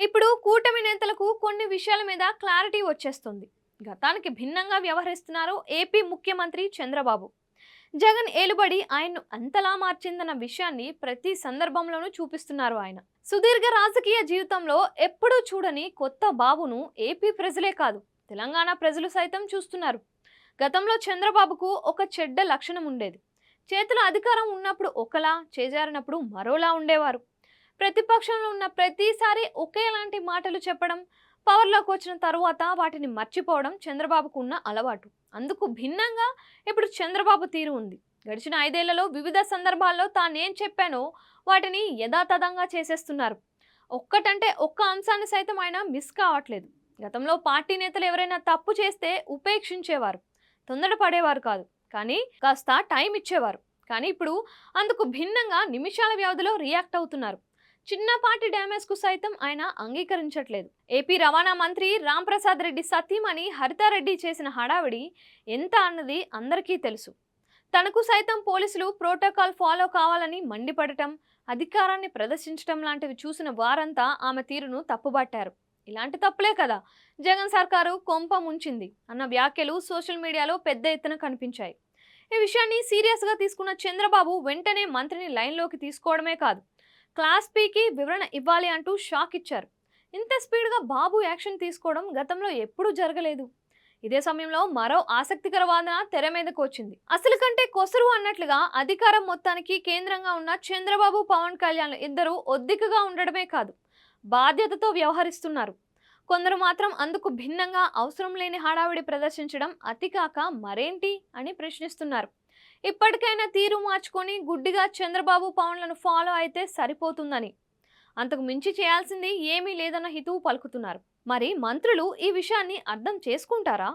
ఇప్పుడు కూటమి నేతలకు కొన్ని విషయాల మీద క్లారిటీ వచ్చేస్తుంది. గతానికి భిన్నంగా వ్యవహరిస్తున్నారు ఏపీ ముఖ్యమంత్రి చంద్రబాబు. జగన్ ఏలుబడి ఆయన్ను అంతలా మార్చిందన్న విషయాన్ని ప్రతి సందర్భంలోనూ చూపిస్తున్నారు ఆయన. సుదీర్ఘ రాజకీయ జీవితంలో ఎప్పుడూ చూడని కొత్త బాబును ఏపీ ప్రజలే కాదు, తెలంగాణ ప్రజలు సైతం చూస్తున్నారు. గతంలో చంద్రబాబుకు ఒక చెడ్డ లక్షణం ఉండేది. చేతిలో అధికారం ఉన్నప్పుడు ఒకలా, చేజారినప్పుడు మరోలా ఉండేవారు. ప్రతిపక్షంలో ఉన్న ప్రతిసారి ఒకేలాంటి మాటలు చెప్పడం, పవర్లోకి వచ్చిన తరువాత వాటిని మర్చిపోవడం చంద్రబాబుకు ఉన్న అలవాటు. అందుకు భిన్నంగా ఇప్పుడు చంద్రబాబు తీరు ఉంది. గడిచిన 5 ఏళ్లలో వివిధ సందర్భాల్లో తానేం చెప్పానో వాటిని యథాతథంగా చేసేస్తున్నారు. ఒక్కటంటే ఒక్క అంశాన్ని సైతం ఆయన మిస్ కావట్లేదు. గతంలో పార్టీ నేతలు ఎవరైనా తప్పు చేస్తే ఉపేక్షించేవారు, తొందరపడేవారు కాదు, కానీ కాస్త టైం ఇచ్చేవారు. కానీ ఇప్పుడు అందుకు భిన్నంగా నిమిషాల వ్యవధిలో రియాక్ట్ అవుతున్నారు. చిన్నపాటి డ్యామేజ్ కు సైతం ఆయన అంగీకరించట్లేదు. ఏపీ రవాణా మంత్రి రాంప్రసాద్ రెడ్డి సతీమణి హరితారెడ్డి చేసిన హడావిడి ఎంత అన్నది అందరికీ తెలుసు. తనకు సైతం పోలీసులు ప్రోటోకాల్ ఫాలో కావాలని మండిపడటం, అధికారాన్ని ప్రదర్శించడం లాంటివి చూసిన వారంతా ఆమె తీరును తప్పుబట్టారు. ఇలాంటి తప్పులే కదా జగన్ సర్కారు కొంప ముంచింది అన్న వ్యాఖ్యలు సోషల్ మీడియాలో పెద్ద ఎత్తున కనిపించాయి. ఈ విషయాన్ని సీరియస్ గా తీసుకున్న చంద్రబాబు వెంటనే మంత్రిని లైన్లోకి తీసుకోవడమే కాదు, క్లాస్ పీకి వివరణ ఇవ్వాలి అంటూ షాక్ ఇచ్చారు. ఇంత స్పీడ్గా బాబు యాక్షన్ తీసుకోవడం గతంలో ఎప్పుడూ జరగలేదు. ఇదే సమయంలో మరో ఆసక్తికర వాదన తెర మీదకు వచ్చింది. అసలు కంటే కొసరు అన్నట్లుగా అధికారం మొత్తానికి కేంద్రంగా ఉన్న చంద్రబాబు, పవన్ కళ్యాణ్ ఇద్దరు ఒద్దికగా ఉండడమే కాదు, బాధ్యతతో వ్యవహరిస్తున్నారు. కొందరు మాత్రం అందుకు భిన్నంగా అవసరం లేని హడావిడి ప్రదర్శించడం అతికాక మరేంటి అని ప్రశ్నిస్తున్నారు. ఇప్పటికైనా తీరు మార్చుకొని గుడ్డిగా చంద్రబాబు, పవన్లను ఫాలో అయితే సరిపోతుందని, అంతకు మించి చేయాల్సింది ఏమీ లేదన్న హితవు పలుకుతున్నారు. మరి మంత్రులు ఈ విషయాన్ని అర్థం చేసుకుంటారా?